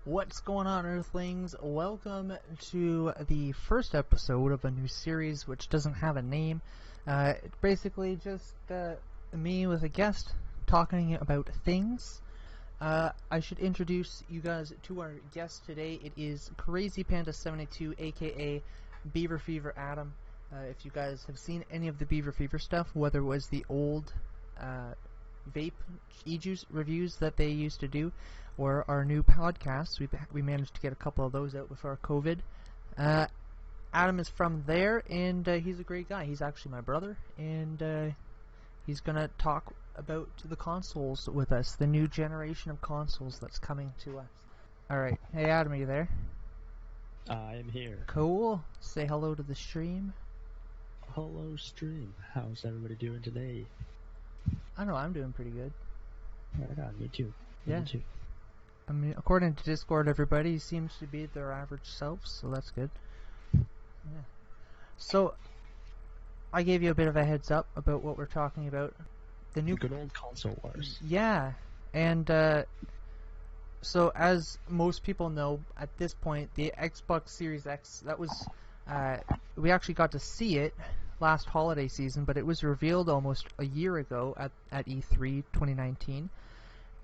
What's going on, Earthlings? Welcome to the first episode of a new series which doesn't have a name. It's basically just me with a guest talking about things. I should introduce you guys to our guest today. It is Crazy Panda 72, aka Beaver Fever Adam. If you guys have seen any of the Beaver Fever stuff, whether it was the old vape e-juice reviews that they used to do, or our new podcasts, we managed to get a couple of those out before COVID. Adam is from there, and he's a great guy. He's actually my brother, and he's gonna talk about the consoles with us, the new generation of consoles that's coming to us. Alright, hey Adam, are you there? I am here. Cool. Say hello to the stream. Hello, stream. How's everybody doing today? I don't know, I'm doing pretty good. Right on, me too. Yeah. Me too. I mean, according to Discord, everybody seems to be their average selves, so that's good. Yeah. So, I gave you a bit of a heads up about what we're talking about. The new good old console wars. Yeah, and so as most people know, at this point, the Xbox Series X, that was, we actually got to see it last holiday season, but it was revealed almost a year ago at E3 2019.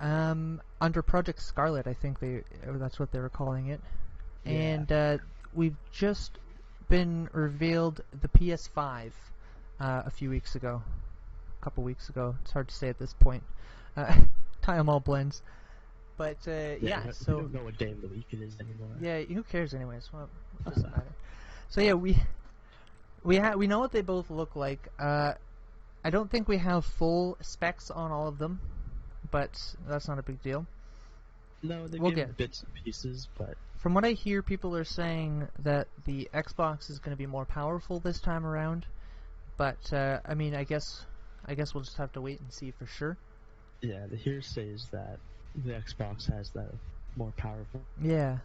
Under Project Scarlet, I think that's what they were calling it. Yeah. And we've just been revealed the PS5 a few weeks ago. A couple weeks ago. It's hard to say at this point. Time all blends. But yeah, so we don't know what day of the week it is anymore. Yeah, who cares anyways? Well, it doesn't matter. So yeah, we know what they both look like. I don't think we have full specs on all of them, but that's not a big deal. No, they we'll give bits and pieces, but from what I hear, people are saying that the Xbox is going to be more powerful this time around. But I mean, I guess we'll just have to wait and see for sure. Yeah, the hearsay is that the Xbox has the more powerful. Yeah.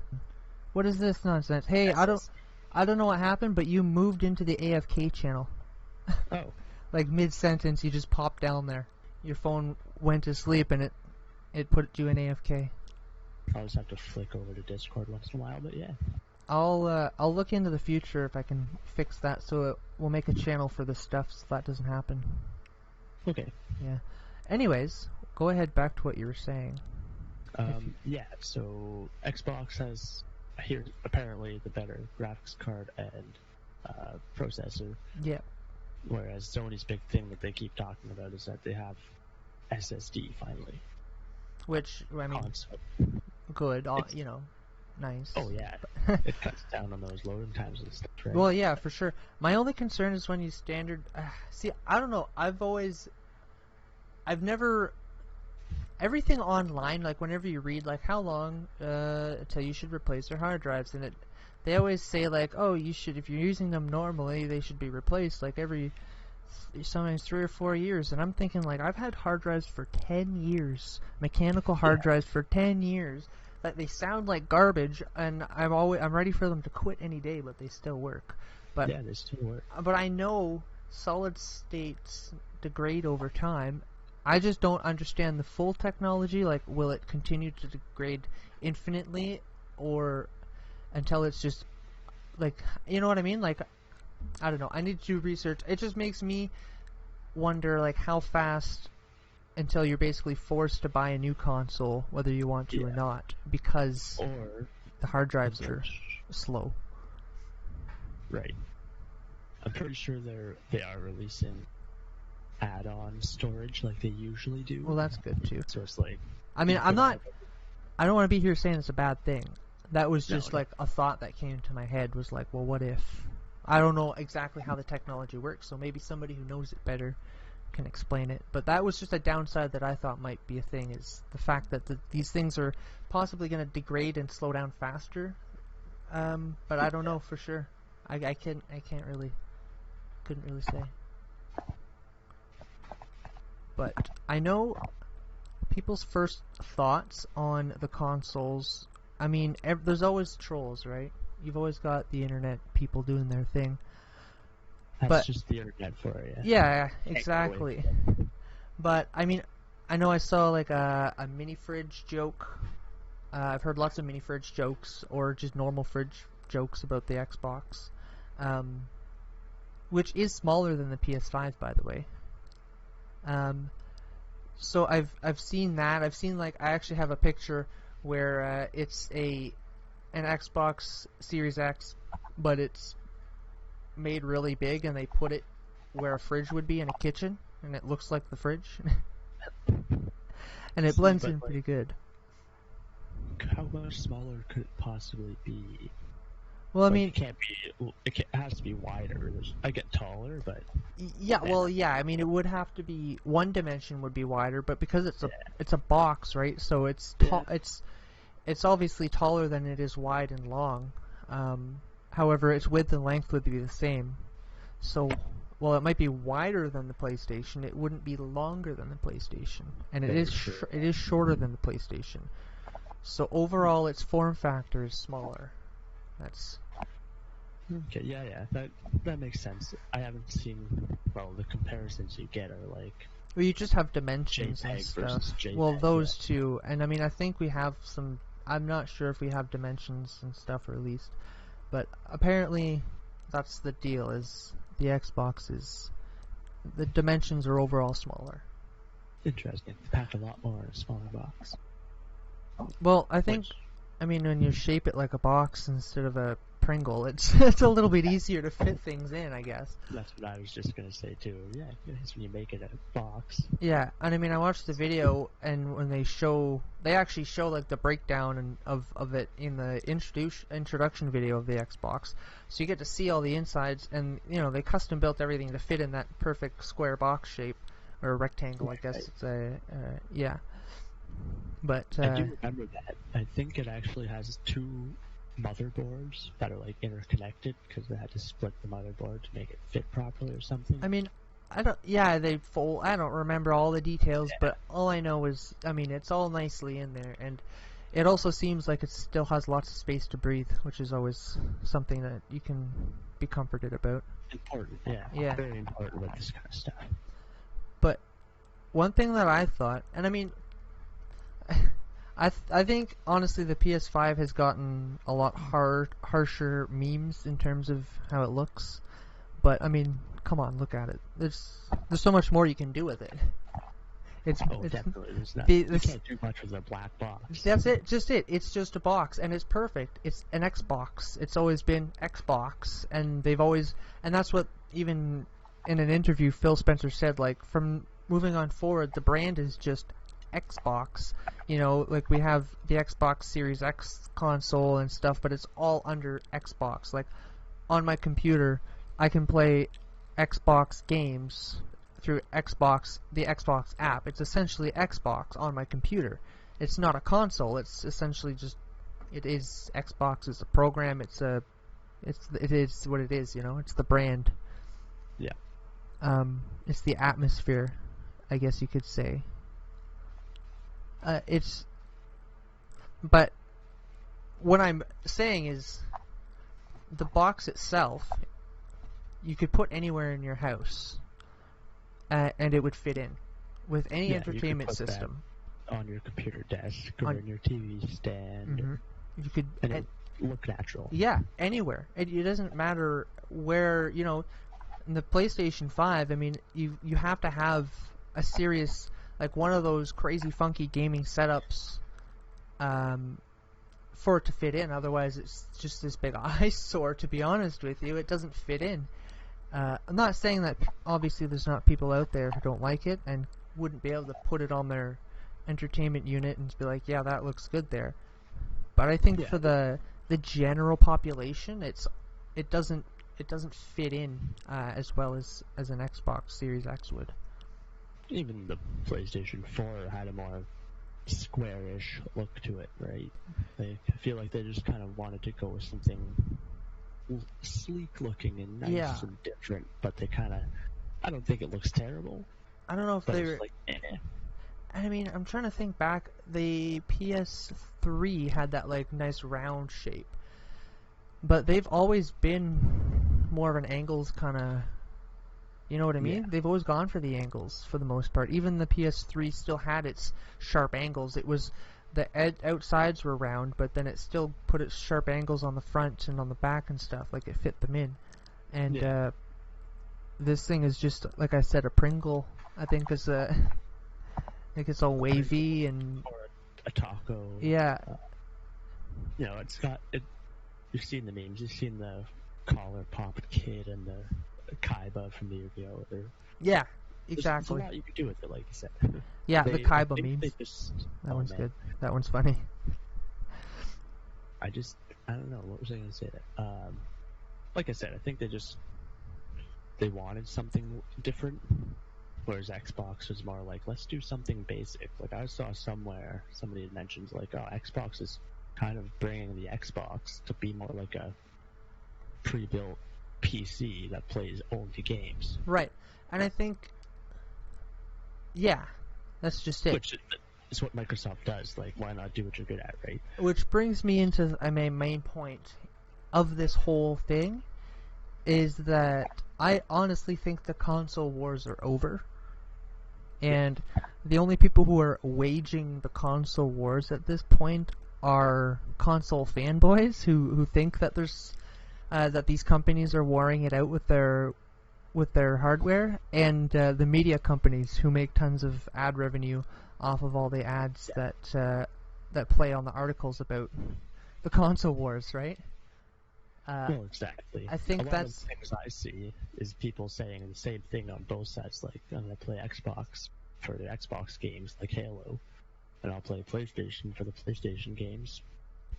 What is this nonsense? Hey, I don't know what happened, but you moved into the AFK channel. Oh. Like mid-sentence, you just popped down there. Your phone went to sleep, and it put you in AFK. I'll just have to flick over to Discord once in a while, but yeah. I'll look into the future if I can fix that, so we'll make a channel for this stuff so that doesn't happen. Okay. Yeah. Anyways, go ahead back to what you were saying. Yeah, so Xbox has here apparently the better graphics card and processor. Yeah. Whereas Sony's big thing that they keep talking about is that they have SSD finally. Which, I mean, good, you know, nice. Oh yeah, it cuts down on those loading times and stuff, right? Well, yeah, for sure. My only concern is when you see, I don't know, I've never, everything online, like whenever you read, like how long until you should replace your hard drives, and they always say like, oh, you should, if you're using them normally, they should be replaced like sometimes 3 or 4 years, and I'm thinking like, I've had hard drives for 10 years, mechanical hard drives for 10 years, that they sound like garbage, and I'm ready for them to quit any day, but they still work. But yeah, they still work. But I know solid states degrade over time. I just don't understand the full technology. Like, will it continue to degrade infinitely, or until it's just like, you know what I mean? Like, I don't know. I need to do research. It just makes me wonder, like, how fast until you're basically forced to buy a new console, whether you want to or not, because the hard drives are slow. Right. I'm pretty sure they are releasing add-on storage like they usually do. Well, that's good too. So it's like, I mean, I don't want to be here saying it's a bad thing. That was just like a thought that came to my head, was like, well, what if? I don't know exactly how the technology works, so maybe somebody who knows it better can explain it. But that was just a downside that I thought might be a thing, is the fact that these things are possibly going to degrade and slow down faster. But I don't know for sure. I couldn't really say. But I know people's first thoughts on the consoles. I mean, there's always trolls, right? You've always got the internet people doing their thing. That's just the internet for you. Yeah, exactly. But I mean, I know I saw like a mini fridge joke I've heard lots of mini fridge jokes or just normal fridge jokes about the Xbox, which is smaller than the PS5, by the way. So I've seen that. I've seen, like, I actually have a picture where it's an Xbox Series X, but it's made really big, and they put it where a fridge would be in a kitchen, and it looks like the fridge. And it blends in pretty good. How much smaller could it possibly be? Well, I mean, it can't be. It has to be wider. I get taller, but yeah. Well, yeah. I mean, it would have to be one dimension would be wider, but because it's a box, right? So it's it's obviously taller than it is wide and long. However, its width and length would be the same. So, while it might be wider than the PlayStation, it wouldn't be longer than the PlayStation, and it is shorter than the PlayStation. So overall, its form factor is smaller. That's okay. Yeah. That makes sense. I haven't seen. Well, the comparisons you get are like. Well, you just have dimensions JPEG and stuff. versus JPEG, well, those two, and I mean, I think we have some. I'm not sure if we have dimensions and stuff released, but apparently, that's the deal. Is the Xbox is the dimensions are overall smaller. Interesting. They pack a lot more in a smaller box. Well, I think, I mean, when you shape it like a box instead of a Pringle, it's a little bit easier to fit things in, I guess. That's what I was just gonna say too. Yeah, it's when you make it a box. Yeah, and I mean, I watched the video, and when they actually show like the breakdown of it in the introduction video of the Xbox, so you get to see all the insides, and you know they custom built everything to fit in that perfect square box shape or rectangle, I guess it's yeah. But I do remember that. I think it actually has two motherboards that are like interconnected because they had to split the motherboard to make it fit properly or something. I mean, I don't. Yeah, they fold. I don't remember all the details, but all I know is, I mean, it's all nicely in there, and it also seems like it still has lots of space to breathe, which is always something that you can be comforted about. Important, yeah. Yeah. Very important with this kind of stuff. But one thing that I thought, and I mean, I think honestly the PS5 has gotten a lot harsher memes in terms of how it looks. But I mean, come on, look at it. There's so much more you can do with it. It's definitely. You can't do much with a black box. That's it. Just it. It's just a box, and it's perfect. It's an Xbox. It's always been Xbox, and they've always, and that's what even in an interview Phil Spencer said. Like from moving on forward, the brand is just Xbox. You know, like we have the Xbox Series X console and stuff, but it's all under Xbox. Like on my computer, I can play Xbox games through Xbox, the Xbox app. It's essentially Xbox on my computer. It's not a console. It's essentially just, it is Xbox. It's a program. It is what it is. You know, it's the brand. Yeah. It's the atmosphere, I guess you could say. But what I'm saying is, the box itself, you could put anywhere in your house, and it would fit in with any entertainment system. On your computer desk or in your TV stand. Mm-hmm. You could, and it look natural. Yeah, anywhere. It doesn't matter where. You know, in the PlayStation 5, I mean, you have to have a serious, like one of those crazy funky gaming setups for it to fit in. Otherwise, it's just this big eyesore, to be honest with you. It doesn't fit in. I'm not saying that obviously there's not people out there who don't like it and wouldn't be able to put it on their entertainment unit and be like, yeah, that looks good there. But I think for the general population, it doesn't fit in as well as an Xbox Series X would. Even the PlayStation 4 had a more squarish look to it, right? I feel like they just kind of wanted to go with something sleek looking and nice and different, but they kind of, I don't think it looks terrible. I don't know if they were like, I mean, I'm trying to think back. The PS3 had that like nice round shape, but they've always been more of an angles kind of. You know what I mean? Yeah. They've always gone for the angles for the most part. Even the PS3 still had its sharp angles. It was the outsides were round, but then it still put its sharp angles on the front and on the back and stuff, like it fit them in. And this thing is just, like I said, a Pringle. I think it's all wavy and or a taco. Yeah. You know, it's got it. You've seen the memes. You've seen the collar popped kid and the Kaiba from the Yu-Gi-Oh! Yeah, There's exactly. a lot you can do with it, like you said. Yeah, the Kaiba think memes. That oh, one's man. good. That one's funny. I don't know, what was I going to say there? Like I said, I think they wanted something different, whereas Xbox was more like, let's do something basic. Like, I saw somewhere, somebody had mentioned, like, oh, Xbox is kind of bringing the Xbox to be more like a pre-built PC that plays only games. Right. And I think, yeah, that's just it. Which is what Microsoft does. Like, why not do what you're good at, right? Which brings me into my main point of this whole thing, is that I honestly think the console wars are over. And the only people who are waging the console wars at this point are console fanboys who think that there's that these companies are warring it out with their hardware, and the media companies who make tons of ad revenue off of all the ads that play on the articles about the console wars, right? Well, exactly. I think a lot that's of the things I see is people saying the same thing on both sides. Like, I'm gonna play Xbox for the Xbox games, like Halo, and I'll play PlayStation for the PlayStation games,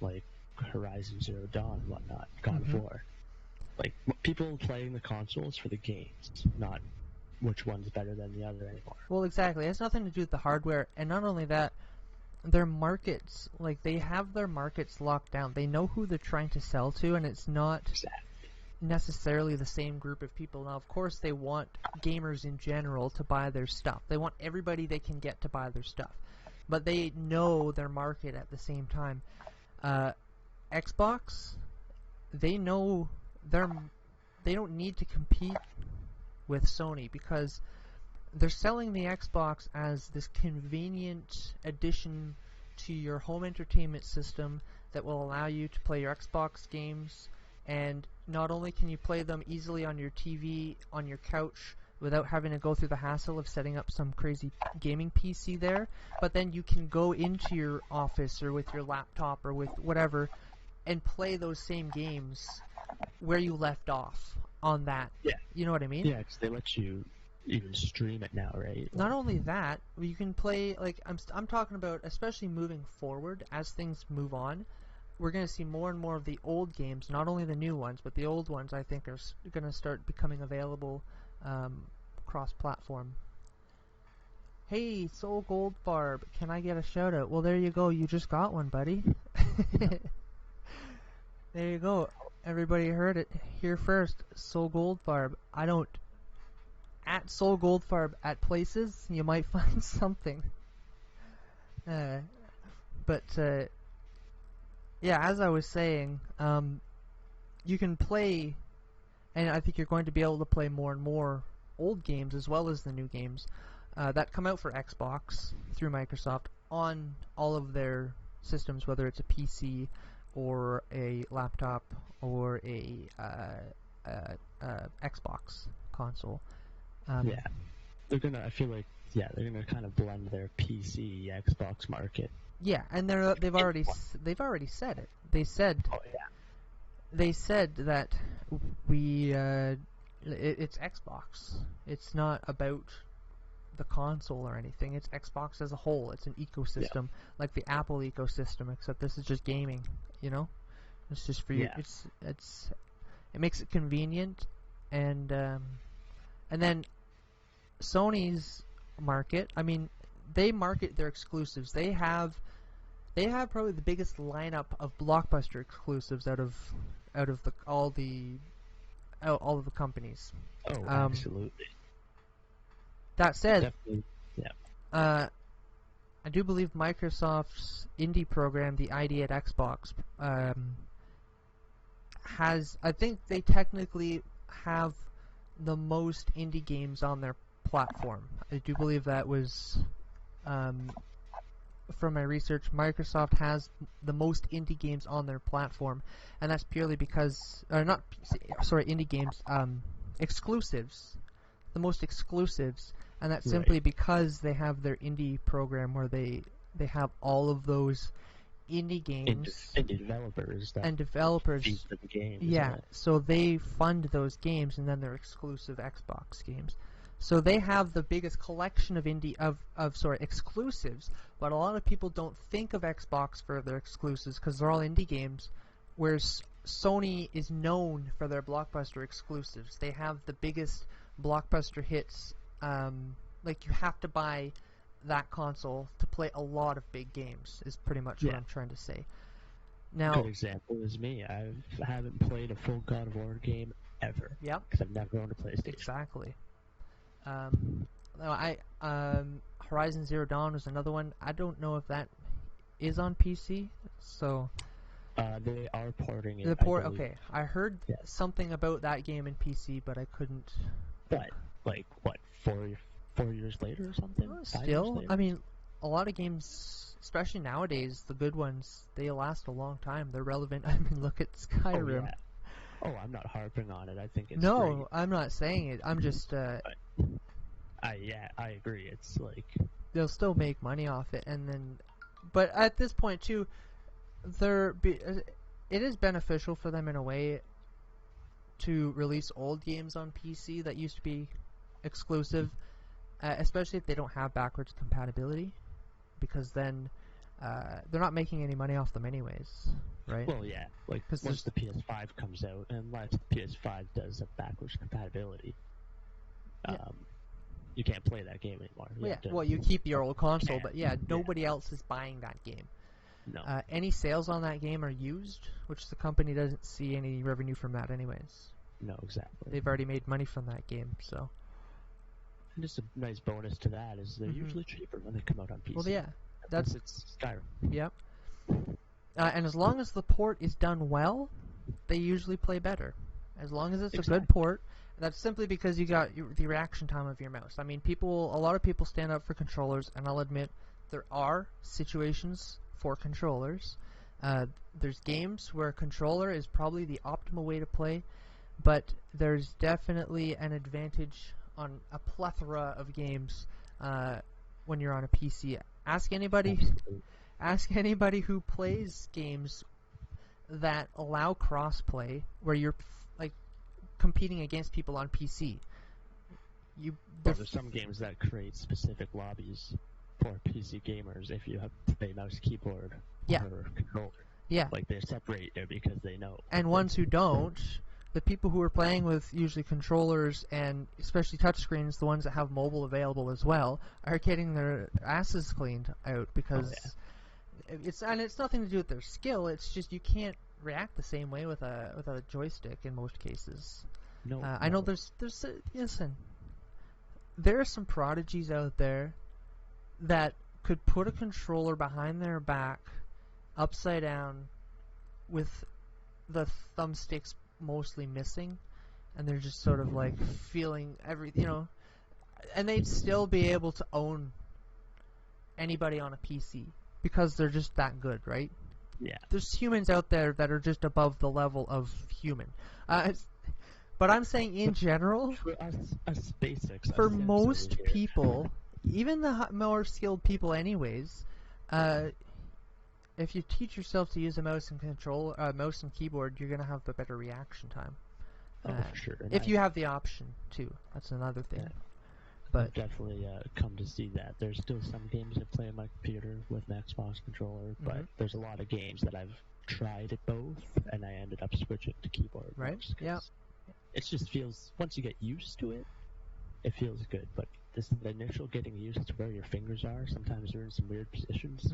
like Horizon Zero Dawn and whatnot, God of War. Like, people playing the consoles for the games, not which one's better than the other anymore. Well, exactly. It has nothing to do with the hardware, and not only that, their markets, like, they have their markets locked down. They know who they're trying to sell to, and it's not necessarily the same group of people. Now, of course, they want gamers in general to buy their stuff. They want everybody they can get to buy their stuff. But they know their market at the same time. Xbox, they know they don't need to compete with Sony because they're selling the Xbox as this convenient addition to your home entertainment system that will allow you to play your Xbox games, and not only can you play them easily on your TV, on your couch, without having to go through the hassle of setting up some crazy gaming PC there, but then you can go into your office or with your laptop or with whatever and play those same games where you left off on that. Yeah. You know what I mean? Yeah, because they let you even stream it now, right? Not only that, you can play, like, I'm talking about, especially moving forward, as things move on, we're going to see more and more of the old games, not only the new ones, but the old ones, I think, are going to start becoming available cross-platform. Hey, Soul Goldfarb, can I get a shout-out? Well, there you go, you just got one, buddy. There you go. Everybody heard it here first. Soul Goldfarb. I don't... At Soul Goldfarb at places, you might find something. But yeah, as I was saying, you can play, and I think you're going to be able to play more and more old games as well as the new games that come out for Xbox through Microsoft on all of their systems, whether it's a PC or a laptop or a Xbox console. Yeah, they're gonna. I feel like they're gonna kind of blend their PC Xbox market. Yeah, and they've already said it. They said. Oh yeah. They said that it's Xbox. It's not about the console or anything. It's Xbox as a whole. It's an ecosystem, like the Apple ecosystem, except this is just gaming. You know, it's just for you. It makes it convenient, and then Sony's market. I mean, they market their exclusives. They have probably the biggest lineup of blockbuster exclusives out of all of the companies. Oh, absolutely. That said, Definitely, yeah. I do believe Microsoft's indie program, the ID at Xbox, has. I think they technically have the most indie games on their platform. I do believe that was from my research, Microsoft has the most indie games on their platform, and that's purely because, indie games, exclusives, the most exclusives, and that's simply because they have their indie program where they have all of those indie games indie developers and developers feed the games. Yeah, so they fund those games, and then they're exclusive Xbox games. So they have the biggest collection of exclusives, but a lot of people don't think of Xbox for their exclusives because they're all indie games, whereas Sony is known for their blockbuster exclusives. They have the biggest blockbuster hits. Like, you have to buy that console to play a lot of big games, is pretty much what I'm trying to say. Now, good example is me. I haven't played a full God of War game ever. Yep. Because I've never owned a PlayStation. Exactly. Horizon Zero Dawn was another one. I don't know if that is on PC, so... they are porting it. Okay, I heard something about that game in PC, but I couldn't... But, like, what, 4 years later or something? Still, I mean, a lot of games, especially nowadays, the good ones, they last a long time. They're relevant. I mean, look at Skyrim. Oh, I'm not harping on it. I think it's No, great. I'm not saying it. I'm just... I agree. It's like... They'll still make money off it, and then... But at this point, too, it is beneficial for them in a way to release old games on PC that used to be exclusive, especially if they don't have backwards compatibility, because then they're not making any money off them anyways, right? Well, yeah. Like, once the PS5 comes out, unless the PS5 does a backwards compatibility, you can't play that game anymore. Well, you keep your old console, but nobody else is buying that game. No. Any sales on that game are used, which the company doesn't see any revenue from that anyways. No, exactly. They've already made money from that game, so... And just a nice bonus to that is they're usually cheaper when they come out on PC. Well, yeah. It's Skyrim. Yep. And as long as the port is done well, they usually play better. As long as it's a good port, that's simply because you got the reaction time of your mouse. I mean, a lot of people stand up for controllers, and I'll admit there are situations for controllers. There's games where a controller is probably the optimal way to play, but there's definitely an advantage on a plethora of games when you're on a PC. Ask anybody who plays games that allow crossplay, where you're like competing against people on PC. There's some games that create specific lobbies for PC gamers if you have to play mouse, keyboard, or controller. Yeah. Like, they separate there because they know. And ones who don't, the people who are playing with usually controllers and especially touchscreens, the ones that have mobile available as well, are getting their asses cleaned out because it's nothing to do with their skill. It's just you can't react the same way with a joystick in most cases. No. I know there's listen, there are some prodigies out there that could put a controller behind their back, upside down, with the thumbsticks mostly missing, and they're just sort of like feeling and they'd still be able to own anybody on a PC because they're just that good, right? Yeah. There's humans out there that are just above the level of human. But I'm saying in general, us basics, for most people, even the more skilled people anyways, if you teach yourself to use a mouse and keyboard, you're going to have a better reaction time. For sure. If you have the option, too. That's another thing. Yeah. But I've definitely come to see that. There's still some games I play on my computer with an Xbox controller, but there's a lot of games that I've tried it both, and I ended up switching to keyboard. Right, yeah. It just feels, once you get used to it, it feels good, but the initial getting used to where your fingers are, sometimes they're in some weird positions.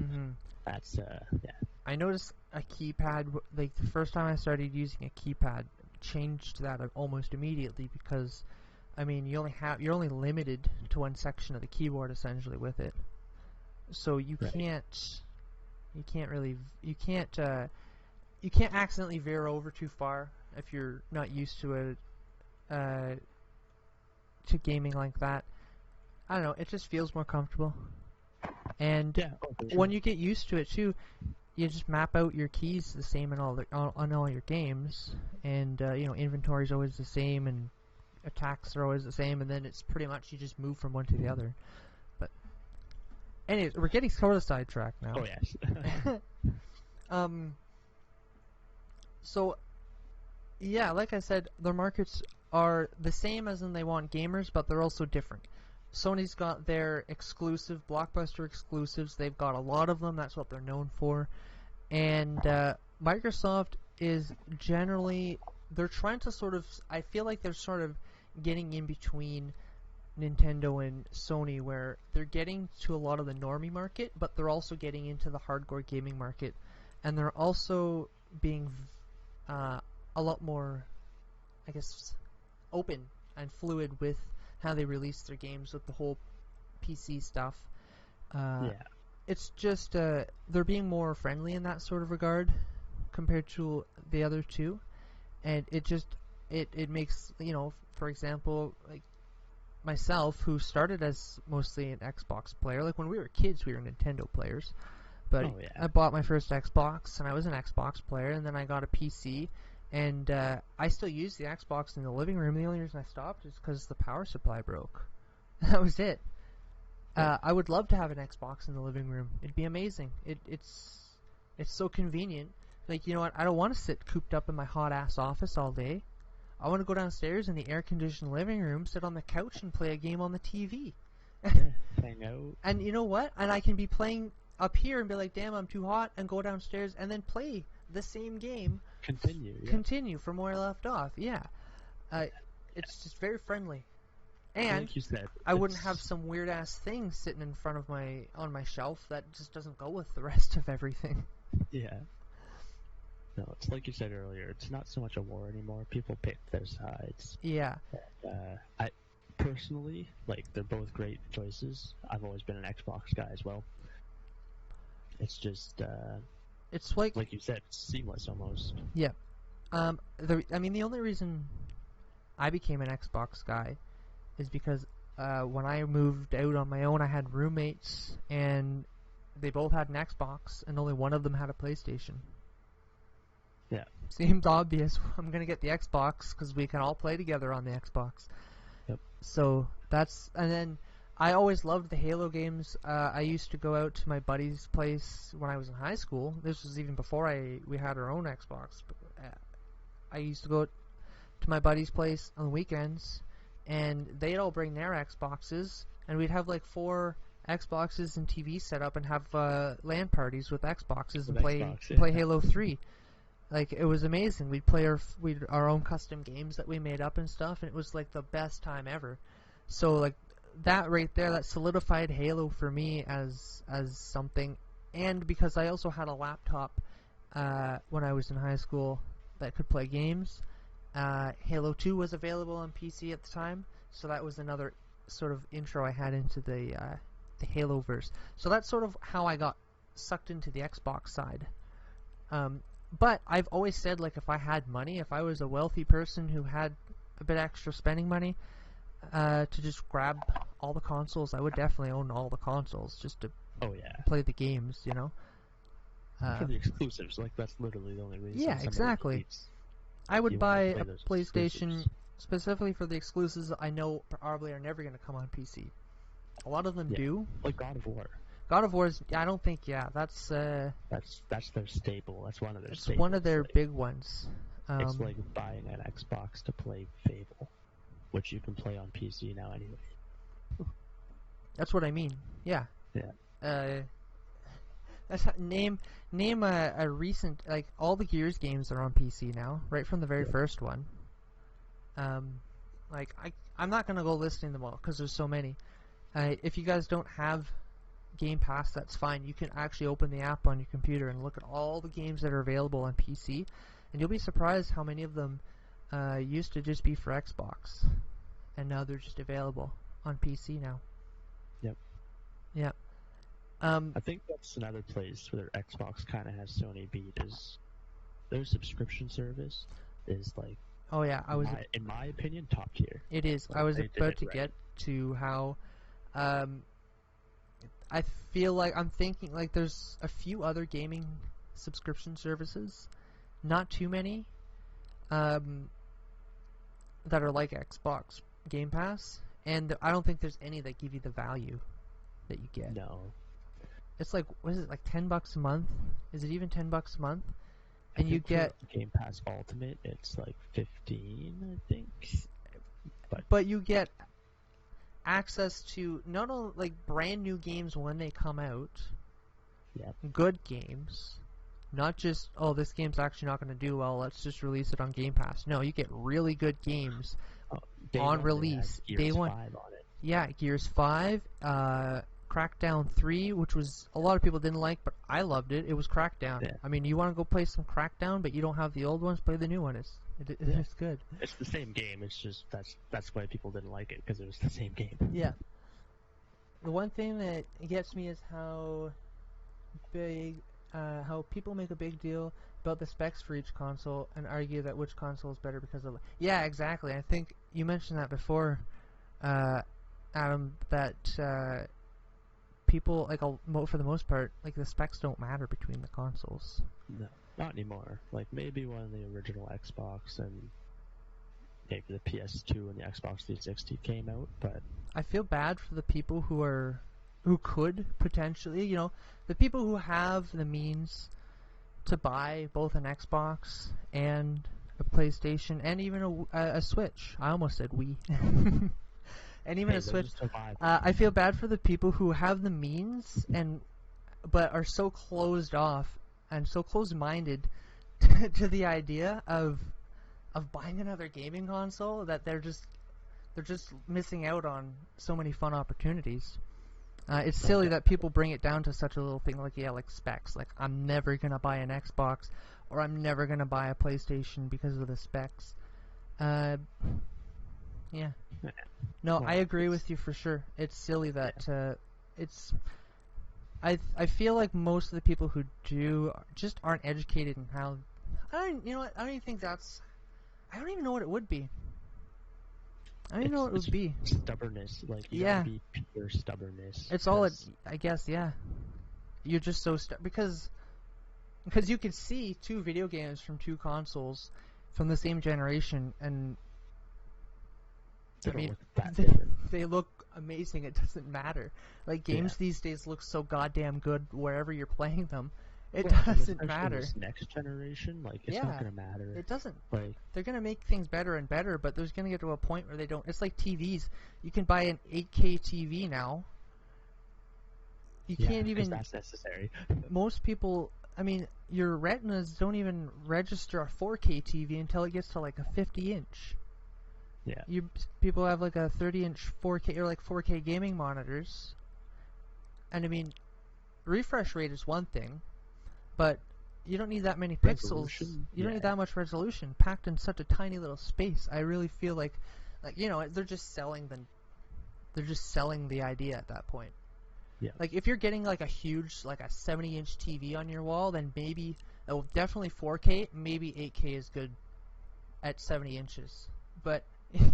That's, I noticed a keypad, like the first time I started using a keypad, changed that almost immediately because, I mean, you're only limited to one section of the keyboard essentially with it. So you can't accidentally veer over too far if you're not used to to gaming like that. I don't know, it just feels more comfortable. And Yeah, oh, for sure. when you get used to it too, you just map out your keys the same in on all your games, and inventory is always the same, and attacks are always the same, and then it's pretty much you just move from one to the other. But anyways, we're getting sort of sidetracked now. Oh yes. So yeah, like I said, their markets are the same as in they want gamers, but they're also different. Sony's got their exclusive, blockbuster exclusives. They've got a lot of them. That's what they're known for. And Microsoft is generally, they're trying to sort of, I feel like they're sort of getting in between Nintendo and Sony, where they're getting to a lot of the normie market, but they're also getting into the hardcore gaming market. And they're also being a lot more, I guess, open and fluid with how they release their games with the whole PC stuff. Yeah. It's just they're being more friendly in that sort of regard compared to the other two, and it just it makes, for example, like myself, who started as mostly an Xbox player. Like when we were kids, we were Nintendo players, but Oh, yeah. I bought my first Xbox and I was an Xbox player, and then I got a PC. And I still use the Xbox in the living room. The only reason I stopped is because the power supply broke. That was it. I would love to have an Xbox in the living room. It'd be amazing. It's so convenient. Like, you know what? I don't want to sit cooped up in my hot-ass office all day. I want to go downstairs in the air-conditioned living room, sit on the couch, and play a game on the TV. Hang out. And you know what? And I can be playing up here and be like, damn, I'm too hot, and go downstairs and then play the same game. Continue from where I left off. Yeah, it's just very friendly, and like you said, I wouldn't have some weird ass thing sitting in front of on my shelf that just doesn't go with the rest of everything. Yeah. No, it's like you said earlier. It's not so much a war anymore. People pick their sides. Yeah. I personally, like, they're both great choices. I've always been an Xbox guy as well. It's just. It's like you said, it's seamless almost. Yeah. The only reason I became an Xbox guy is because when I moved out on my own, I had roommates, and they both had an Xbox, and only one of them had a PlayStation. Yeah. Seems obvious. I'm gonna get the Xbox because we can all play together on the Xbox. Yep. So and then I always loved the Halo games. I used to go out to my buddy's place when I was in high school. This was even before we had our own Xbox. I used to go to my buddy's place on the weekends, and they'd all bring their Xboxes, and we'd have like 4 Xboxes and TV set up and have LAN parties with Xboxes and play Halo 3. Like, it was amazing. We'd play our own custom games that we made up and stuff, and it was like the best time ever. So like that right there, that solidified Halo for me as something. And because I also had a laptop when I was in high school that could play games. Halo 2 was available on PC at the time, so that was another sort of intro I had into the Halo-verse. So that's sort of how I got sucked into the Xbox side. But I've always said, like, if I had money, if I was a wealthy person who had a bit extra spending money, to just grab all the consoles, I would definitely own all the consoles just to play the games, you know? For the exclusives, like, that's literally the only reason. Yeah, exactly. I would buy a PlayStation specifically for the exclusives I know probably are never going to come on PC. A lot of them do. Like God of War. God of War is, I don't think, that's their staple. That's one of their staples. It's one of their big ones. It's like buying an Xbox to play Fable, which you can play on PC now anyway. That's what I mean. Yeah. Yeah. Name a recent, like, all the Gears games are on PC now, right from the very first one. Like, I'm not gonna go listing them all because there's so many. If you guys don't have Game Pass, that's fine. You can actually open the app on your computer and look at all the games that are available on PC, and you'll be surprised how many of them used to just be for Xbox, and now they're just available on PC now. Yep. Yeah. I think that's another place where Xbox kind of has Sony beat, is their subscription service is like, oh yeah, in my opinion, top tier. It is. Like, I was about to get to how I feel like I'm thinking like there's a few other gaming subscription services, not too many, that are like Xbox Game Pass, and I don't think there's any that give you the value that you get. No. It's like, what is it, like $10 a month? Is it even $10 a month? And I you think get for Game Pass Ultimate, it's like 15, I think. but you get access to not only like brand new games when they come out, good games, not just, oh, this game's actually not going to do well, let's just release it on Game Pass. No, you get really good games on release. Day one. 5 on it. Yeah, Gears 5, Crackdown 3, which was a lot of people didn't like, but I loved it. It was Crackdown. Yeah. I mean, you want to go play some Crackdown, but you don't have the old ones, play the new one. It's good. It's the same game. It's just that's why people didn't like it, because it was the same game. Yeah. The one thing that gets me is how people make a big deal about the specs for each console and argue that which console is better because of. Yeah, exactly. I think you mentioned that before, Adam. That people, like, for the most part, like, the specs don't matter between the consoles. No, not anymore. Like, maybe one of the original Xbox and maybe the PS2 and the Xbox 360 came out, but I feel bad for the people who could potentially, the people who have the means to buy both an Xbox and a PlayStation and even a Switch. I almost said Wii. And even a Switch. I feel bad for the people who have the means but are so closed off and so closed-minded to the idea of buying another gaming console that they're just missing out on so many fun opportunities. It's silly that people bring it down to such a little thing like specs. Like, I'm never gonna buy an Xbox or I'm never gonna buy a PlayStation because of the specs. Yeah. No, I agree with you for sure. It's silly that I feel like most of the people who do just aren't educated in how. I don't even know what it would be. I don't even know what it would be. Stubbornness, like you gotta be pure stubbornness. It's all I guess. Yeah. You're just so because you could see two video games from two consoles from the same generation and. They look amazing. It doesn't matter. Like, games these days look so goddamn good wherever you're playing them. It doesn't matter. This next generation, like, it's not gonna matter. It doesn't. Like, they're gonna make things better and better, but there's gonna get to a point where they don't. It's like TVs. You can buy an 8K TV now. You can't even. That's necessary. Most people. I mean, your retinas don't even register a 4K TV until it gets to like a 50-inch. Yeah. People have like a 30-inch 4K or like 4K gaming monitors, and I mean, refresh rate is one thing, but you don't need that many pixels. You don't need that much resolution packed in such a tiny little space. I really feel like they're just selling the idea at that point. Yeah. Like, if you're getting like a huge, like a 70-inch TV on your wall, then maybe definitely 4K, maybe 8K is good at 70 inches, but.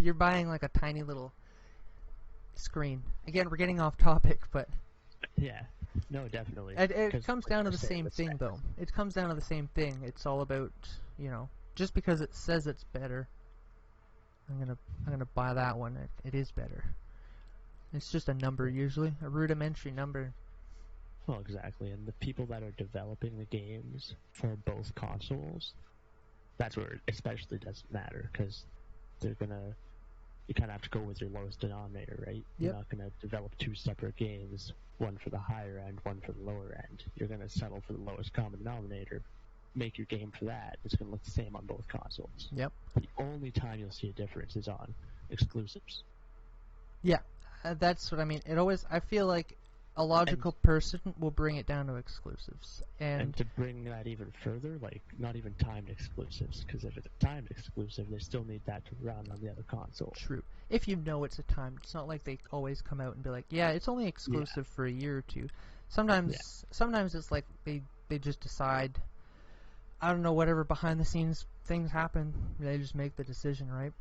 You're buying like a tiny little screen. Again, we're getting off topic, but yeah, no, definitely. It comes down to the same thing, though. It comes down to the same thing. It's all about, just because it says it's better, I'm gonna buy that one. It is better. It's just a number usually, a rudimentary number. Well, exactly, and the people that are developing the games for both consoles, that's where it especially doesn't matter, because you kind of have to go with your lowest denominator, right? Yep. You're not gonna develop two separate games, one for the higher end, one for the lower end. You're gonna settle for the lowest common denominator, make your game for that. It's gonna look the same on both consoles. Yep. The only time you'll see a difference is on exclusives. Yeah, that's what I mean. I feel like a logical person will bring it down to exclusives. And to bring that even further, like, not even timed exclusives, because if it's a timed exclusive, they still need that to run on the other console. True. If you know it's a timed, it's not like they always come out and be like, yeah, it's only exclusive for a year or two. Sometimes it's like they just decide, I don't know, whatever behind the scenes things happen, they just make the decision, right?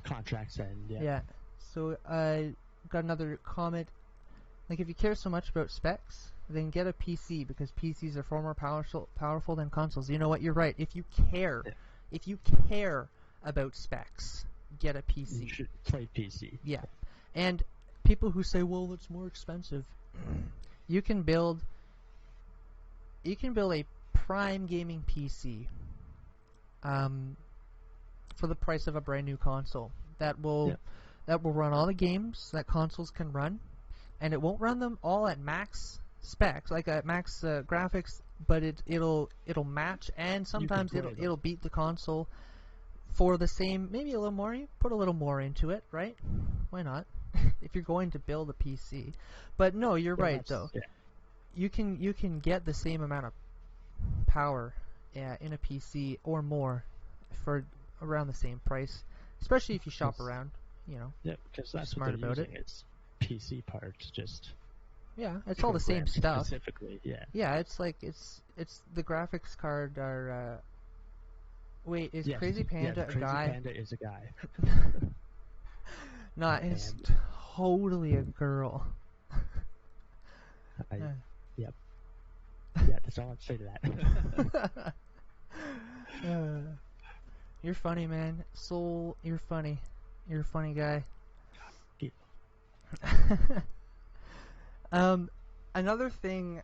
Contracts end, Yeah. So, got another comment. Like, if you care so much about specs, then get a PC, because PCs are far more powerful than consoles. You know what? You're right. If you care about specs, get a PC. You should play PC. Yeah. And people who say, well, it's more expensive, you can build a prime gaming PC for the price of a brand new console that will run all the games that consoles can run, and it won't run them all at max specs, like at max graphics, but it'll match, and sometimes it'll beat the console for the same, maybe a little more. You put a little more into it, right? Why not? If you're going to build a PC. But no, you're right though. Yeah. You can get the same amount of power in a PC or more for around the same price, especially if you shop around. You know. Yeah, because that's smart what they're about using. It's PC parts, just. Yeah, it's all the same stuff. Specifically, yeah. Yeah, it's like it's the graphics card are. Wait, is Crazy Panda a guy? Crazy Panda is a guy. No, it's totally a girl. Yep. Yeah, that's all I'd say to that. You're funny, man. Soul, you're funny. You're a funny guy. Another thing,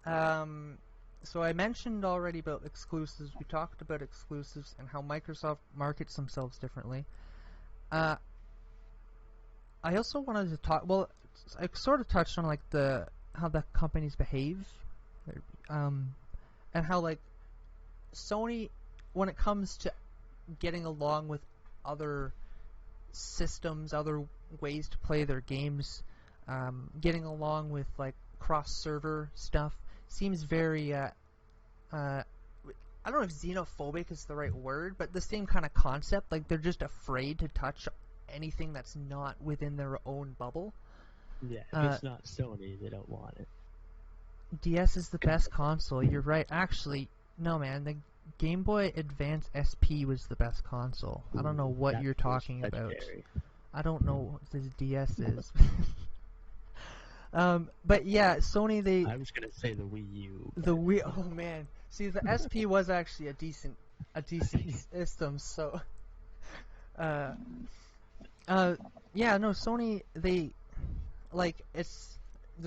so I mentioned already about exclusives. We talked about exclusives and how Microsoft markets themselves differently. I also wanted to talk, well, I sort of touched on like how the companies behave, and how like Sony, when it comes to getting along with other systems, other ways to play their games, getting along with like cross-server stuff, seems very I don't know if xenophobic is the right word, but the same kind of concept. Like, they're just afraid to touch anything that's not within their own bubble. Yeah, if it's not Sony, they don't want it. DS is the best console. You're right. Actually, no, man. The Game Boy Advance SP was the best console. I don't know what you're talking about. I don't know what this DS is. But yeah, Sony, I was gonna say the Wii U. The Wii. Oh man. See, the SP was actually a decent system. So. Yeah. No. Sony. They're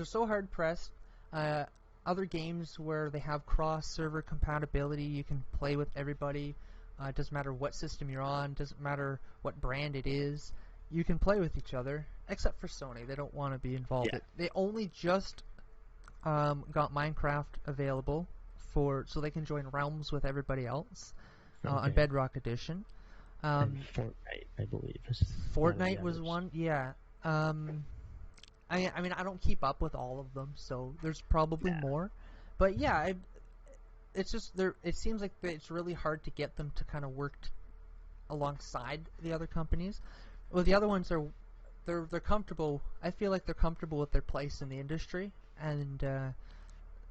so hard pressed. Other games where they have cross-server compatibility, you can play with everybody. It doesn't matter what system you're on, doesn't matter what brand it is. You can play with each other, except for Sony. They don't want to be involved. Yeah. They only just got Minecraft available so they can join Realms with everybody else on Bedrock Edition. And Fortnite, I believe. Fortnite was one, yeah. I mean, I don't keep up with all of them, so there's probably more. But yeah, it's just it seems like it's really hard to get them to kind of work alongside the other companies. Well, the other ones they're comfortable. I feel like they're comfortable with their place in the industry, and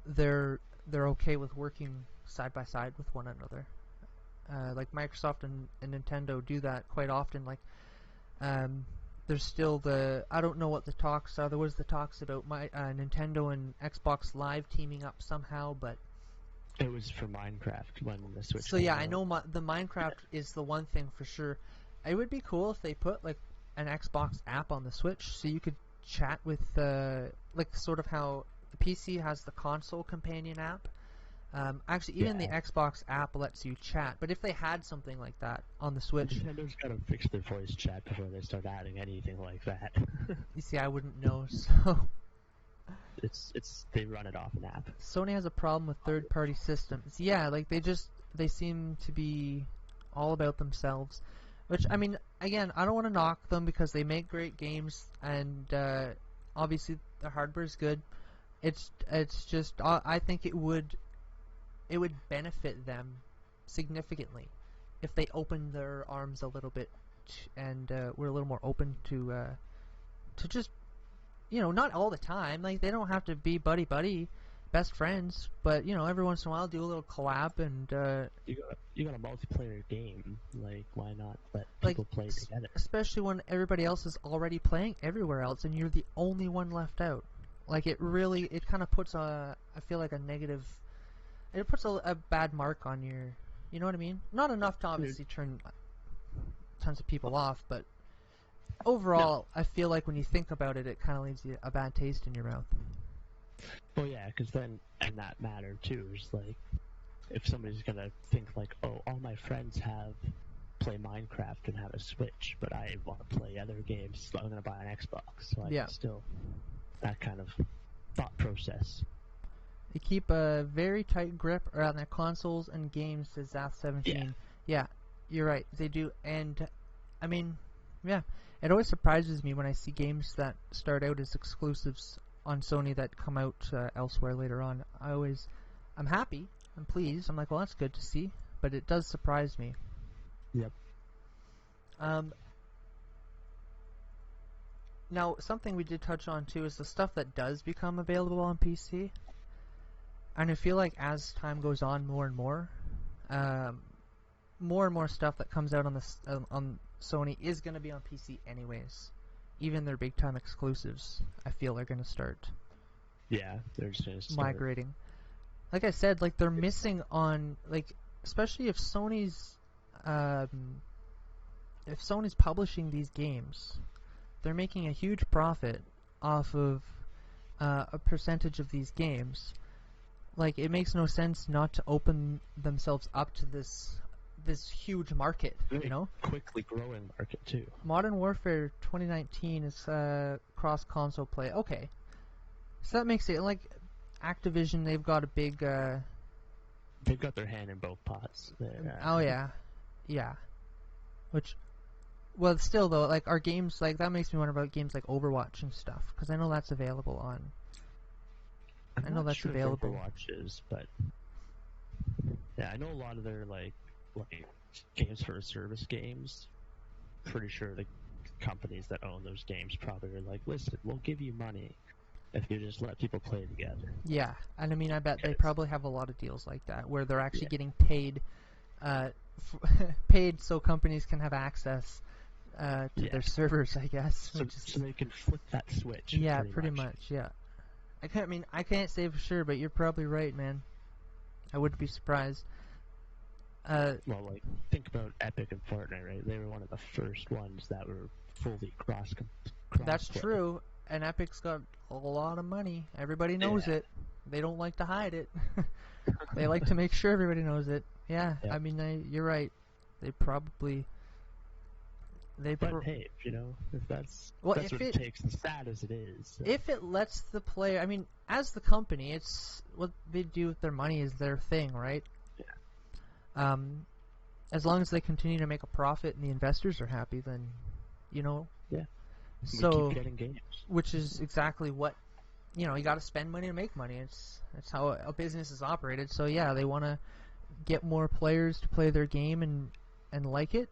they're okay with working side by side with one another. Like Microsoft and Nintendo do that quite often. Like, there's still I don't know what the talks are. There was the talks about Nintendo and Xbox Live teaming up somehow, but it was for Minecraft when the Switch. So yeah, I know the Minecraft is the one thing for sure. It would be cool if they put like an Xbox app on the Switch, so you could chat with like sort of how the PC has the console companion app. Actually, even the Xbox app lets you chat. But if they had something like that on the Switch, Nintendo's got to fix their voice chat before they start adding anything like that. You see, I wouldn't know. So they run it off an app. Sony has a problem with third-party systems. Yeah, like they seem to be all about themselves. Which, I mean, again, I don't want to knock them because they make great games, and obviously the hardware is good. It's just I think it would benefit them significantly if they opened their arms a little bit and were a little more open to just, you know, not all the time. Like, they don't have to be buddy best friends, but, you know, every once in a while do a little collab and you gotta a multiplayer game, like, why not let Like, people play together? especially when everybody else is already playing everywhere else and you're the only one left out. Like, it kind of puts I feel like it puts a bad mark on your, you know what I mean? Not enough to obviously turn tons of people off, but overall, I feel like when you think about it, it kind of leaves you a bad taste in your mouth. Well, yeah, because then, and that matter too, is like, if somebody's gonna think like, oh, all my friends play Minecraft and have a Switch, but I want to play other games, so I'm gonna buy an Xbox. So I can still, that kind of thought process. They keep a very tight grip around their consoles and games, says Zath17. Yeah, you're right, they do. And, I mean, yeah, it always surprises me when I see games that start out as exclusives on Sony that come out elsewhere later on. I'm happy, I'm pleased, I'm like, well, that's good to see, but it does surprise me. Yep. Now, something we did touch on too is the stuff that does become available on PC. And I feel like as time goes on, more and more stuff that comes out on Sony is going to be on PC anyways. Even their big time exclusives, I feel, are going to start. Yeah, they're just going to start migrating. Like I said, like they're missing on, like, especially if Sony's publishing these games, they're making a huge profit off of a percentage of these games. Like, it makes no sense not to open themselves up to this huge market, you know? Quickly growing market too. Modern Warfare 2019 is cross-console play. Okay. So that makes it, like, Activision, they've got a big... They've got their hand in both pots. Oh, yeah. Yeah. Which... Well, still, though, like, our games, like, that makes me wonder about games like Overwatch and stuff, because I know that's available on... I know that's available. Overwatch is, but... Yeah, I know a lot of their, like games for service games. Pretty sure the companies that own those games probably are like, listen, we'll give you money if you just let people play together. Yeah, and I mean, I bet they probably have a lot of deals like that where they're actually getting paid, paid so companies can have access to their servers, I guess. So they can flip that switch. Yeah, pretty much. Yeah. I can't say for sure, but you're probably right, man. I wouldn't be surprised. Well, like, think about Epic and Fortnite, right? They were one of the first ones that were fully cross. That's true, and Epic's got a lot of money. Everybody knows it. They don't like to hide it. They like to make sure everybody knows it. Yeah. I mean, you're right. They probably... But hey, you know, if that's what it takes, as sad as it is. So. If it lets the player... I mean, as the company, it's what they do with their money is their thing, right? Yeah. As long as they continue to make a profit and the investors are happy, then, you know... Yeah. So, we keep getting games. Which is exactly what... You know, you got to spend money to make money. It's how a business is operated. So, yeah, they want to get more players to play their game and like it.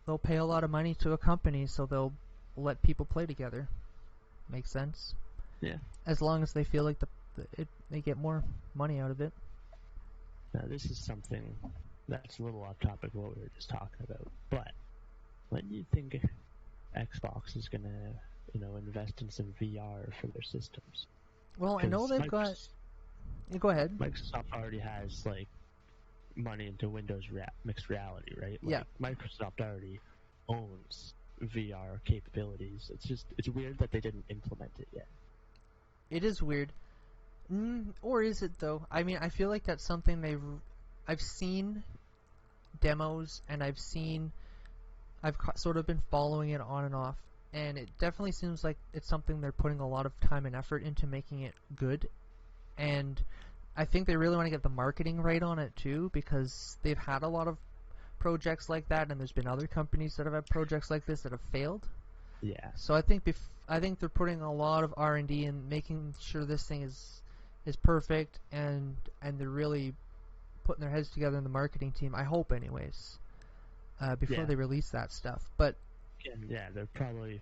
They'll pay a lot of money to a company, so they'll let people play together. Makes sense? Yeah. As long as they feel like they get more money out of it. Now, this is something that's a little off topic of what we were just talking about, but when do you think Xbox is going to, you know, invest in some VR for their systems? Well, I know they've got... Go ahead. Microsoft already has, like, money into Windows mixed reality, right? Like, yeah. Microsoft already owns VR capabilities. It's weird that they didn't implement it yet. It is weird. Or is it, though? I mean, I feel like that's something I've seen demos, and I've sort of been following it on and off, and it definitely seems like it's something they're putting a lot of time and effort into making it good, and I think they really want to get the marketing right on it too, because they've had a lot of projects like that, and there's been other companies that have had projects like this that have failed. Yeah. So I think they're putting a lot of R&D in making sure this thing is perfect, and they're really putting their heads together in the marketing team. I hope, anyways, before they release that stuff. But yeah, they're probably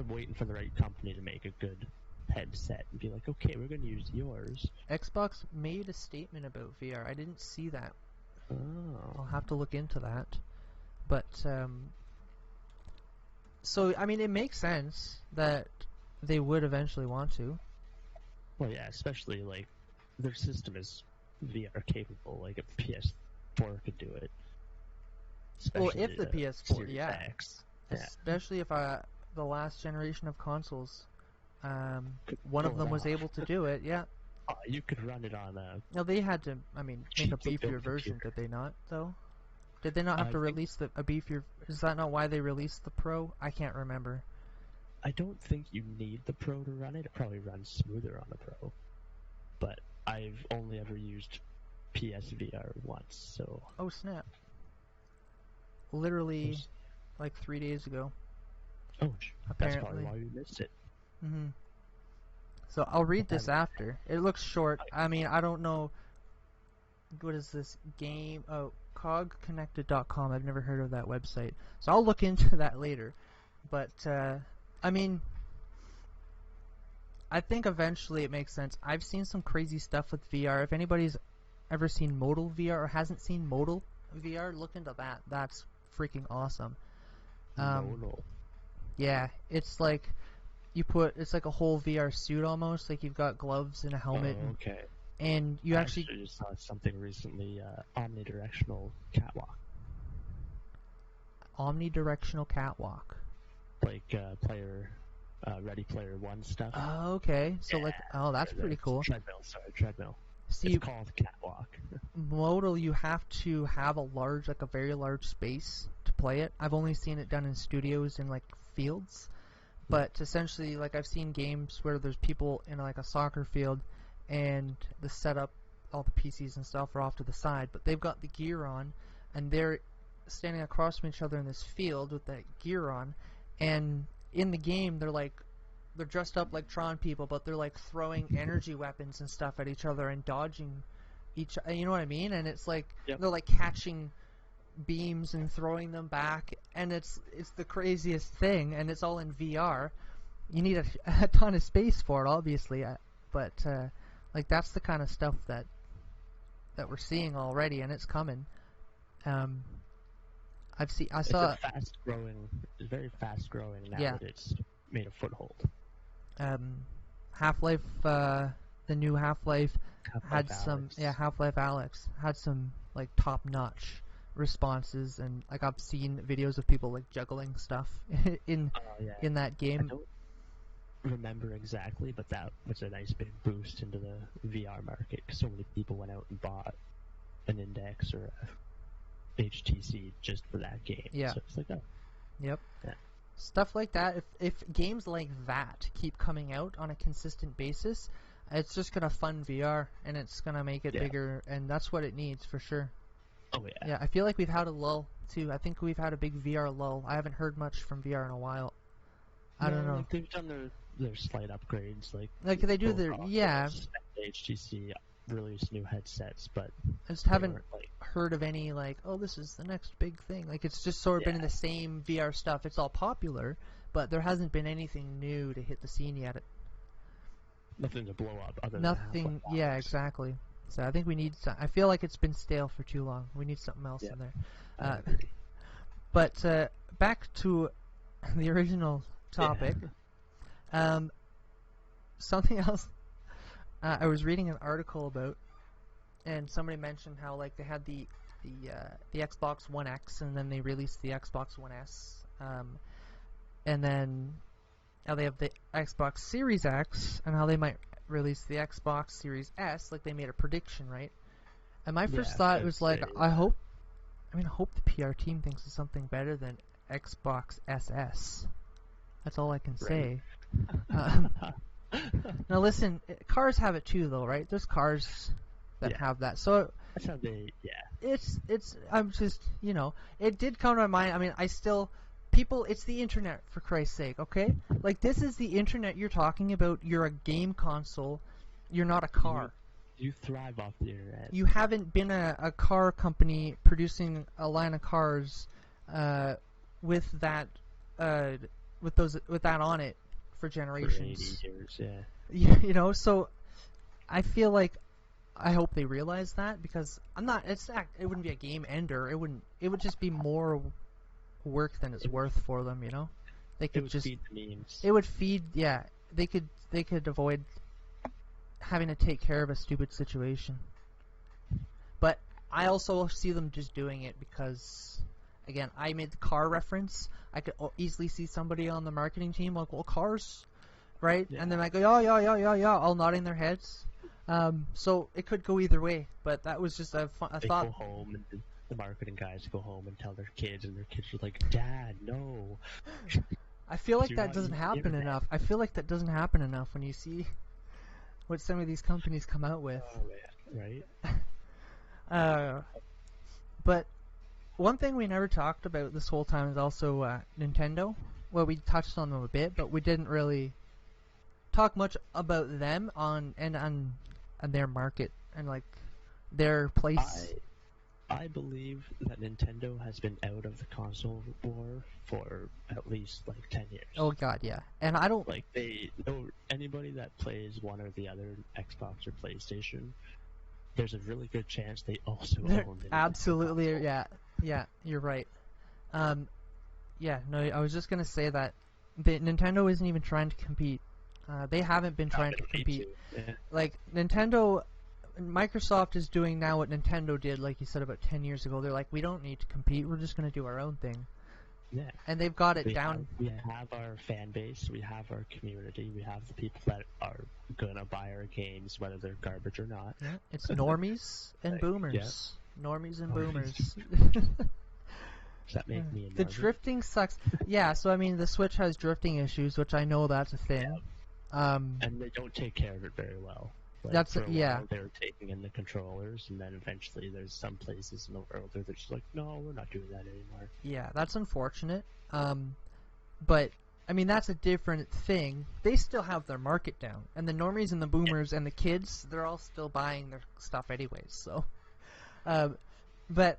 waiting for the right company to make a good headset and be like, okay, we're going to use yours. Xbox made a statement about VR. I didn't see that. Oh. I'll have to look into that. But so I mean, it makes sense that they would eventually want to. Well, yeah, especially like their system is VR capable. Like a PS4 could do it. Well, Especially if the PS4, Series yeah, X. Yeah. especially if the last generation of consoles, one of pull it them was off. able to do it. Yeah. You could run it on a. Now they had to, I mean, make a cheaply beefier built version, computer. did they not? Though, did they not have I to think- release a beefier? Is that not why they released the Pro? I can't remember. I don't think you need the Pro to run it. It probably runs smoother on the Pro. But I've only ever used PSVR once, so. Oh snap! Literally, like 3 days ago. Oh, that's probably Apparently. why you missed it. Hmm. So I'll read this after. It looks short. I mean, I don't know. What is this game? Oh, cogconnected.com. I've never heard of that website. So I'll look into that later. But, I mean, I think eventually it makes sense. I've seen some crazy stuff with VR. If anybody's ever seen Modal VR or hasn't seen Modal VR, look into that. That's freaking awesome. Modal. Yeah, it's like it's like a whole VR suit almost. Like you've got gloves and a helmet, Oh, okay. and you I actually just saw something recently. Omnidirectional catwalk. omnidirectional catwalk. Like Ready Player One stuff. Oh, okay. So like, oh, that's pretty cool. Treadmill. See, It's called catwalk. Modal, you have to have a very large space to play it. I've only seen it done in studios in like fields, but essentially, like I've seen games where there's people in like a soccer field, and the setup, all the PCs and stuff are off to the side, but they've got the gear on, and they're standing across from each other in this field with that gear on, and in the game they're dressed up like Tron people, but they're like throwing energy weapons and stuff at each other and dodging you know what I mean? And it's like they're like catching beams and throwing them back, and it's the craziest thing, and it's all in VR. You need a ton of space for it, obviously, but like that's the kind of stuff that we're seeing already, and it's coming. I saw It's very fast growing now that it's made a foothold. Half-Life, the new Half-Life had some, Alyx. Half-Life Alyx had some like top-notch responses, and like I've seen videos of people like juggling stuff in that game. I don't remember exactly, but that was a nice big boost into the VR market because so many people went out and bought an Index or a HTC just for that game. Yeah. So it's like, oh. Yep. Yeah. Stuff like that. If games like that keep coming out on a consistent basis, it's just gonna fund VR, and it's gonna make it bigger, and that's what it needs for sure. Oh yeah. Yeah, I feel like we've had a lull too. I think we've had a big VR lull. I haven't heard much from VR in a while. I don't know. Like they've done their slight upgrades, like they do their HTC released new headsets, but I just haven't heard of any like, oh, this is the next big thing. Like it's just sort of been in the same VR stuff. It's all popular, but there hasn't been anything new to hit the scene yet. Nothing to blow up other Nothing. than Yeah, exactly. So I think we need. I feel like it's been stale for too long. We need something else in there. But back to the original topic. Something else. I was reading an article about, and somebody mentioned how like they had the Xbox One X, and then they released the Xbox One S, and then how they have the Xbox Series X, and how they might release the Xbox Series S. Like they made a prediction, right? And my first thought was like, I hope the PR team thinks it's something better than Xbox SS. That's all I can say. Now listen, cars have it too, though, right? There's cars that have that. So that's how they, it's. I'm just, it did come to my mind. I mean, it's the internet, for Christ's sake, okay? Like this is the internet you're talking about. You're a game console. You're not a car. You thrive off the internet. You haven't been a car company producing a line of cars with that on it for generations. For 80 years, So I feel like I hope they realize that, because it wouldn't be a game ender. It would just be more work than it's worth for them, you know? They could just feed the memes. It would feed, yeah. They could avoid having to take care of a stupid situation. But I also see them just doing it because, again, I made the car reference. I could easily see somebody on the marketing team like, well, cars, right? Yeah. And then I go, yeah, all nodding their heads. So it could go either way, but that was just a thought. Go home, and the marketing guys go home and tell their kids, and their kids are like, "Dad, no." I feel like that doesn't happen enough. I feel like that doesn't happen enough when you see what some of these companies come out with. Oh man, right? But one thing we never talked about this whole time is also Nintendo. Well, we touched on them a bit, but we didn't really talk much about them on their market and like their place. I believe that Nintendo has been out of the console war for at least like 10 years. Oh god, yeah. And I don't like anybody that plays one or the other, Xbox or PlayStation, there's a really good chance they also own the absolutely console. Yeah, you're right. Yeah, no, I was just gonna say that Nintendo isn't even trying to compete. They haven't been trying to compete. Yeah. Like Microsoft is doing now what Nintendo did, like you said, about 10 years ago. They're like, we don't need to compete. We're just going to do our own thing. Yeah. And they've got it down. We have our fan base. We have our community. We have the people that are going to buy our games, whether they're garbage or not. Yeah. It's normies and boomers. Yeah. Normies and boomers. Does that make me a normie? The drifting sucks. Yeah, so I mean, the Switch has drifting issues, which I know that's a thing. Yeah. And they don't take care of it very well. Like, that's yeah. They're taking in the controllers, and then eventually there's some places in the world where they're just like, no, we're not doing that anymore. Yeah, that's unfortunate. But I mean, that's a different thing. They still have their market down, and the normies and the boomers and the kids, they're all still buying their stuff anyways. So, but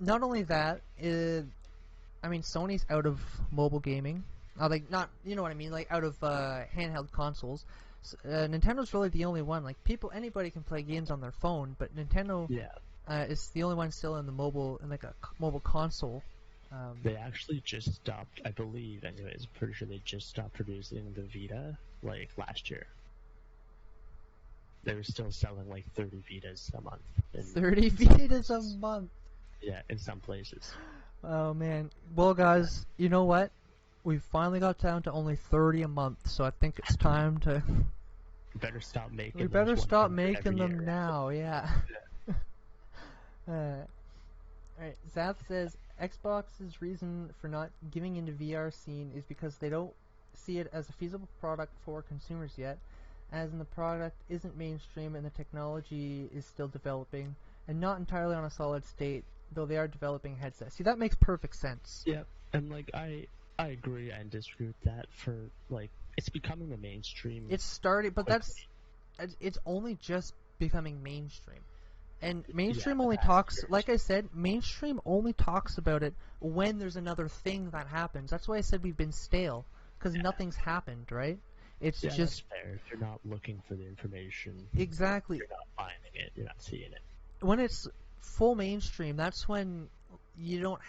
not only that, I mean, Sony's out of mobile gaming. Like not, you know what I mean, like out of handheld consoles. Nintendo's really the only one. Like anybody can play games on their phone, but Nintendo is the only one still in the mobile, in like a mobile console. They actually just stopped, I believe. Anyways, pretty sure they just stopped producing the Vita like last year. They were still selling like 30 Vitas a month. 30 Vitas a month. Yeah, in some places. Oh man. Well, guys, you know what? We finally got down to only 30 a month, so I think it's time to. We better stop making. We better stop making them now. Yeah. Alright, Zath says Xbox's reason for not giving into VR scene is because they don't see it as a feasible product for consumers yet, as in the product isn't mainstream and the technology is still developing and not entirely on a solid state, though they are developing headsets. See, that makes perfect sense. Yeah, and like I agree and disagree with that. For like, it's becoming a mainstream. It's started, but it's only just becoming mainstream. And mainstream only talks, like I said, mainstream only talks about it when there's another thing that happens. That's why I said we've been stale, because nothing's happened, right? It's just that's fair. If you're not looking for the information, exactly, you're not finding it, you're not seeing it. When it's full mainstream, that's when you don't.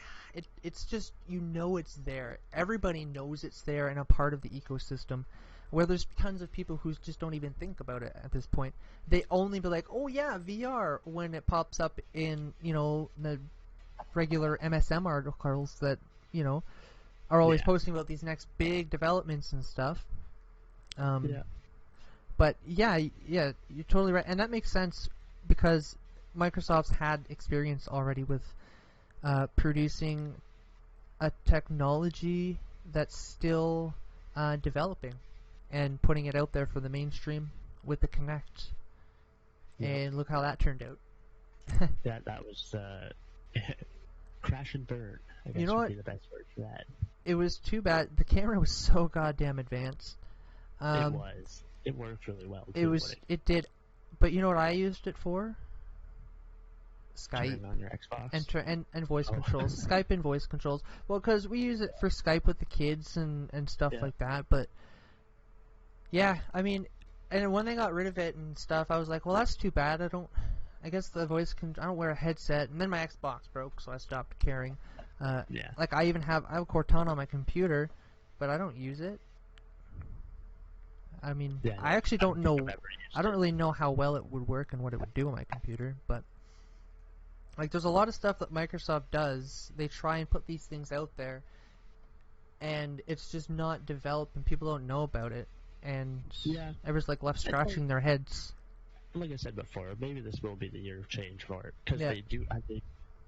It's just, you know, it's there. Everybody knows it's there and a part of the ecosystem. Where there's tons of people who just don't even think about it at this point. They only be like, oh yeah, VR, when it pops up in, you know, the regular MSM articles that, you know, are always posting about these next big developments and stuff. But yeah, you're totally right. And that makes sense because Microsoft's had experience already with producing a technology that's still developing and putting it out there for the mainstream with the Kinect. And look how that turned out. that was crash and burn, I guess, you know would what? be the best word for that. It was too bad. The camera was so goddamn advanced. It was. It worked really well, too. It did. But you know what I used it for? Skype. Turning on your Xbox? And voice controls. Skype and voice controls. Well, because we use it for Skype with the kids and stuff like that. But yeah, I mean, And when they got rid of it and stuff, I was like, well, that's too bad. I guess the I don't wear a headset. And then my Xbox broke, so I stopped caring. Yeah. Like, I have Cortana on my computer, but I don't use it. I mean, Yeah, I actually don't know. I don't it. really know how well it would work and what it would do on my computer, but like, there's a lot of stuff that Microsoft does. They try and put these things out there, and it's just not developed, and people don't know about it, and everyone's like left scratching their heads. Like I said before, maybe this will be the year of change for it, because Yeah. they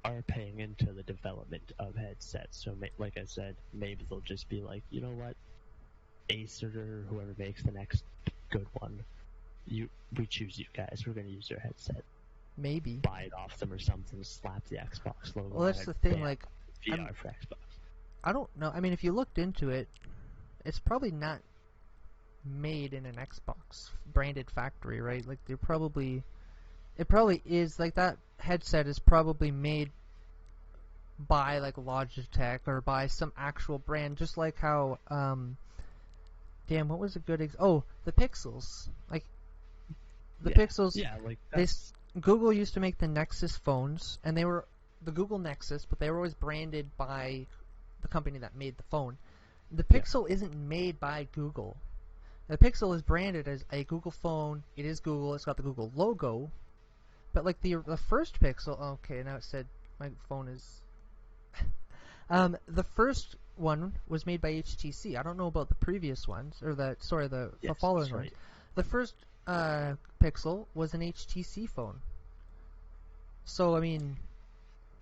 are paying into the development of headsets. So, like I said, maybe they'll just be like, you know what, Acer or whoever makes the next good one, we choose you guys. We're going to use your headset. Maybe Buy it off them or something. Slap the Xbox logo. Well, that's the thing. Like, VR for Xbox. I don't know. I mean, if you looked into it, it's probably not made in an Xbox branded factory, right? Like, it probably is. Like, that headset is probably made by like Logitech or by some actual brand, just like how damn, what was a good the Pixels. Like, the Pixels. Yeah, like Google used to make the Nexus phones, and they were the Google Nexus, but they were always branded by the company that made the phone. The Pixel isn't made by Google. The Pixel is branded as a Google phone. It is Google. It's got the Google logo. But like the first Pixel, okay, now it said my phone is. The first one was made by HTC. I don't know about the previous ones, or the following ones. Right. The first Pixel was an HTC phone. So I mean,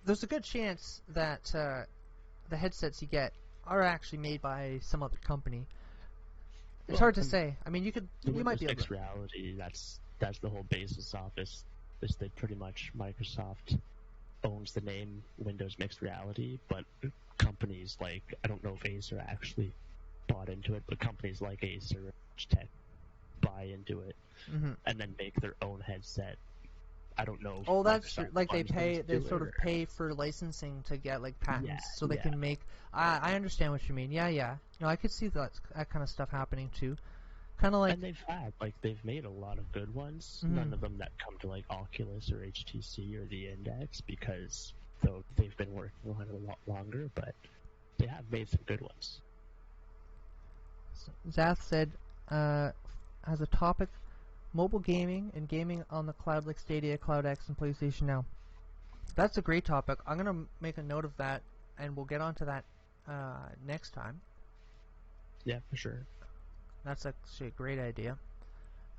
there's a good chance that the headsets you get are actually made by some other company. It's hard to say. I mean, you might be able mixed reality. That's the whole basis of this. Is that pretty much Microsoft owns the name Windows Mixed Reality, but companies like, I don't know if Acer actually bought into it, but companies like Acer and Tech buy into it and then make their own headset. I don't know. Oh, that's true. Like they sort of pay for licensing to get like patents, so they can make. I understand what you mean. Yeah. No, I could see that kind of stuff happening too. Kind of like. And they've made a lot of good ones. None of them that come to like Oculus or HTC or the Index, because though they've been working on it a lot longer, but they have made some good ones. Zath said, as a topic, mobile gaming and gaming on the cloud like Stadia, Cloud X, and PlayStation Now. That's a great topic. I'm going to make a note of that, and we'll get onto that next time. Yeah, for sure. That's actually a great idea.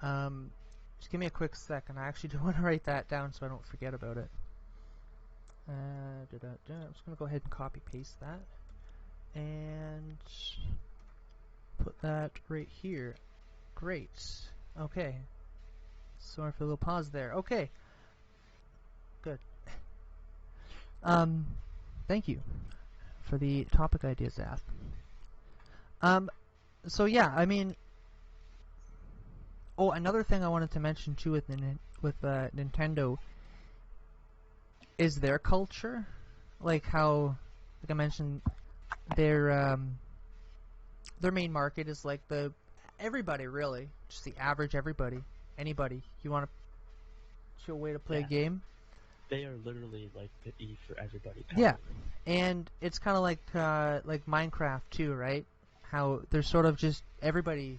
Just give me a quick second. I actually do want to write that down so I don't forget about it. I'm just going to go ahead and copy-paste that. And put that right here. Great. Okay. Sorry for a little pause there. Okay. Good. Thank you for the topic ideas, Zath. So yeah, I mean, another thing I wanted to mention too with Nintendo is their culture, like how, like I mentioned, their main market is like everybody really, just the average anybody. You want to show a way to play a game? They are literally like the E for everybody. Yeah, and it's kind of like Minecraft too, right? How there's sort of just everybody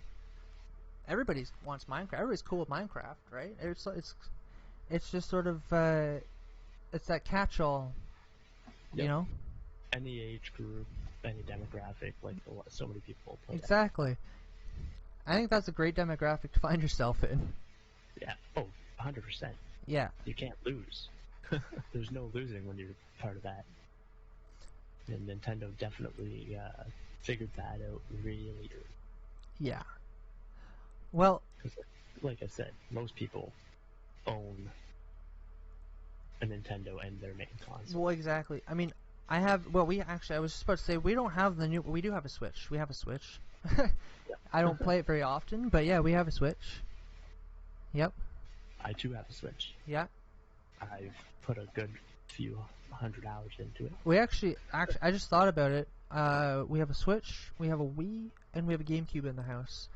wants Minecraft. Everybody's cool with Minecraft, right? It's just sort of it's that catch-all, you know. Any age group, any demographic, like so many people play exactly. I think that's a great demographic to find yourself in. Yeah. Oh, 100%. Yeah. You can't lose. There's no losing when you're part of that. And Nintendo definitely figured that out really early. Yeah. Well, like I said, most people own a Nintendo and their main console. Well, exactly. I mean, I was just about to say, we don't have we do have a Switch. We have a Switch. I don't play it very often, but yeah, we have a Switch. Yep. I too have a Switch. Yeah. I've put a good few 100 hours into it. We actually, I just thought about it. We have a Switch, we have a Wii, and we have a GameCube in the house.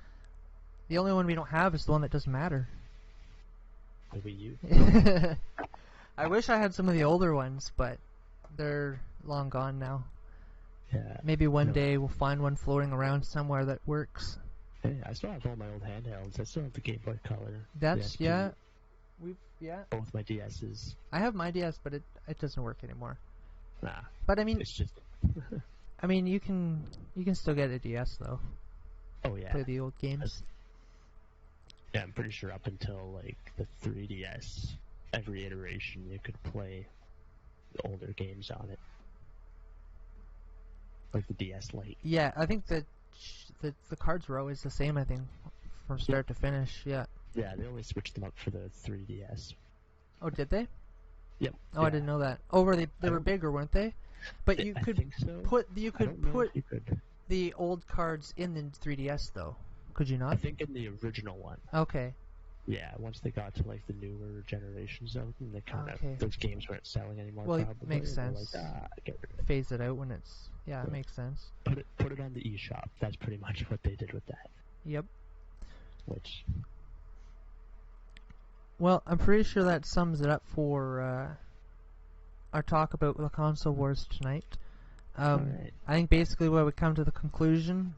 The only one we don't have is the one that doesn't matter. The Wii U? I wish I had some of the older ones, but they're long gone now. Yeah. Maybe one day we'll find one floating around somewhere that works. Hey, I still have all my old handhelds. I still have the Game Boy Color. That's, the yeah. Both my DSs. I have my DS, but it doesn't work anymore. Nah. But I mean, It's just... you can still get a DS though. Oh yeah. Play the old games. Yeah, I'm pretty sure up until like the 3DS, every iteration you could play the older games on it. Like the DS Lite. Yeah, I think that the cards were always the same, I think, from start to finish, yeah. Yeah, they only switched them up for the 3DS. Oh, did they? Yep. Oh, yeah. I didn't know that. Oh, they were bigger, weren't they? But you could put the old cards in the 3DS though. Could you not? I think in the original one. Okay. Yeah, once they got to like the newer generations of them, they kind of those games weren't selling anymore. Well, probably. It makes sense. Like, get rid of it. Phase it out when it's it makes sense. Put it on the eShop. That's pretty much what they did with that. Yep. Which. Well, I'm pretty sure that sums it up for our talk about the console wars tonight. Right. I think basically where we come to the conclusion,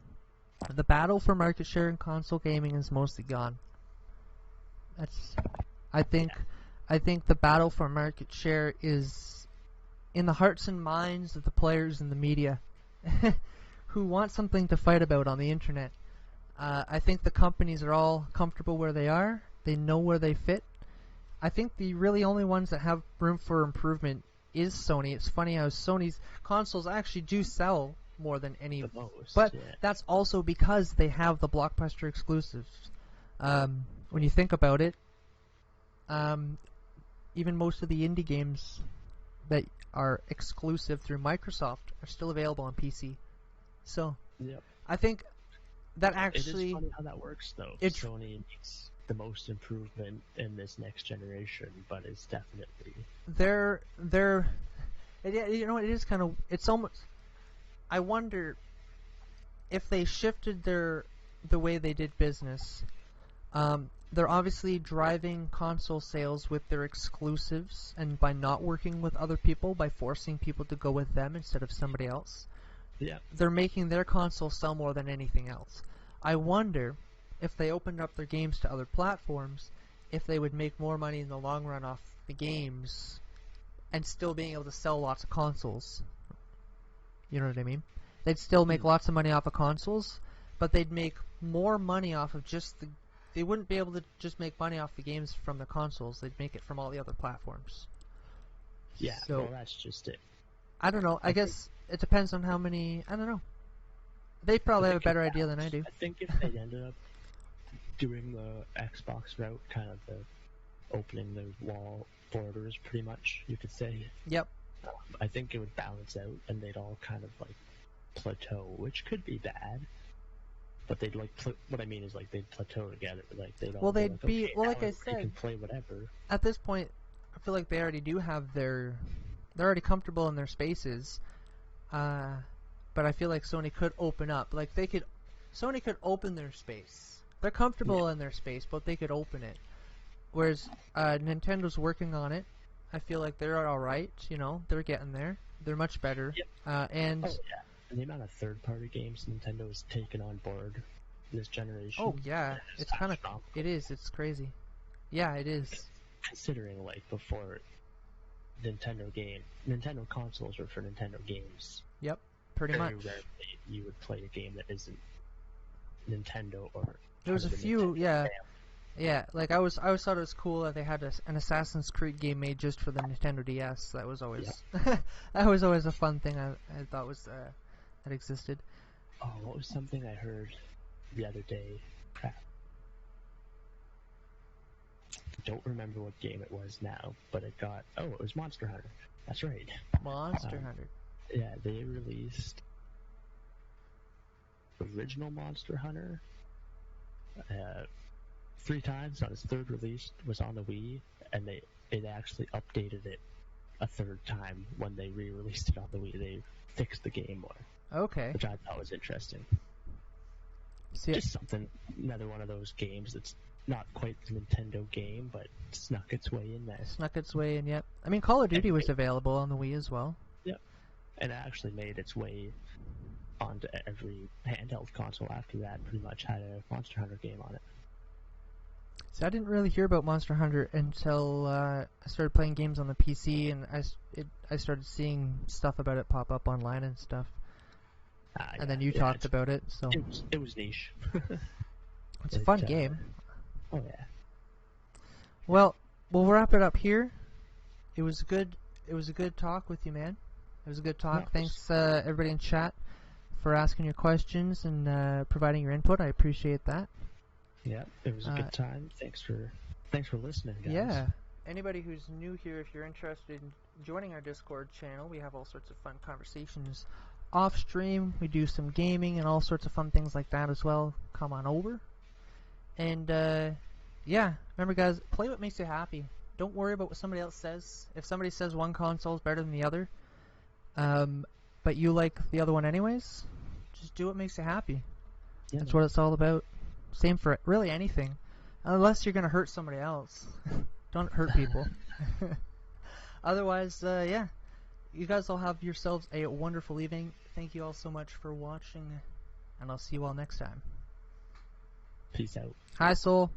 the battle for market share in console gaming is mostly gone. I think the battle for market share is in the hearts and minds of the players and the media who want something to fight about on the internet. I think the companies are all comfortable where they are. They know where they fit. I think the really only ones that have room for improvement is Sony. It's funny how Sony's consoles actually do sell more than any, but that's also because they have the blockbuster exclusives. When you think about it, even most of the indie games that are exclusive through Microsoft are still available on PC. So, I think that actually... It is funny how that works, though. Sony needs the most improvement in this next generation, but it's definitely... it is kind of... It's almost... I wonder if they shifted the way they did business. They're obviously driving console sales with their exclusives, and by not working with other people, by forcing people to go with them instead of somebody else. Yeah. They're making their console sell more than anything else. I wonder if they opened up their games to other platforms, if they would make more money in the long run off the games and still being able to sell lots of consoles. You know what I mean? They'd still make lots of money off of consoles, but they'd make more money off of just the... They wouldn't be able to just make money off the games from the consoles. They'd make it from all the other platforms. Yeah, so, well, that's just it. I don't know. I guess it depends on how many... I don't know. They probably have a better idea than I do. I think if they ended up doing the Xbox route, kind of the opening the wall borders, pretty much, you could say. Yep. I think it would balance out, and they'd all kind of, like, plateau, which could be bad. But they'd, like, what I mean is, like, they'd plateau together. Like, they'd all well, they'd like, be... okay, well, like I you said... can play whatever. At this point, I feel like they already do have their... They're already comfortable in their spaces. But I feel like Sony could open up. Like, Sony could open their space. They're comfortable in their space, but they could open it. Whereas Nintendo's working on it. I feel like they're alright, you know. They're getting there. They're much better. Yep. And the amount of third-party games Nintendo has taken on board this generation. Oh, yeah. It's kind of... It is. It's crazy. Yeah, it is. Considering, like, before Nintendo consoles were for Nintendo games. Yep, pretty much. Very rarely you would play a game that isn't Nintendo or... There was a few, yeah, like I always thought it was cool that they had an Assassin's Creed game made just for the Nintendo DS. That was always that was always a fun thing I thought was that existed. Oh, what was something I heard the other day? Crap. I don't remember what game it was now, but it was Monster Hunter. That's right. Monster Hunter. Yeah, they released original Monster Hunter 3 times. On its third release was on the Wii, and it actually updated it a 3rd time when they re-released it on the Wii. They fixed the game more. Okay. Which I thought was interesting. See, just something, another one of those games that's not quite the Nintendo game, but snuck its way in there. snuck its way in, yep. I mean, Call of Duty was available on the Wii as well. Yep. And it actually made its way onto every handheld console after that. Pretty much had a Monster Hunter game on it. So I didn't really hear about Monster Hunter until I started playing games on the PC, and I started seeing stuff about it pop up online and stuff. And then you talked about it, so it was niche. it's a fun game. Oh yeah. Well, we'll wrap it up here. It was a good talk with you, man. It was a good talk. Yeah, Thanks everybody in chat for asking your questions and providing your input. I appreciate that. Yeah, it was a good time. Thanks for listening, guys. Yeah. Anybody who's new here, if you're interested in joining our Discord channel, we have all sorts of fun conversations off stream. We do some gaming and all sorts of fun things like that as well. Come on over. And yeah, remember guys, play what makes you happy. Don't worry about what somebody else says. If somebody says one console is better than the other, but you like the other one anyways, just do what makes you happy. Yeah, That's what it's all about. Same for really anything. Unless you're going to hurt somebody else. Don't hurt people. Otherwise, yeah. You guys all have yourselves a wonderful evening. Thank you all so much for watching, and I'll see you all next time. Peace out. Hi, Soul.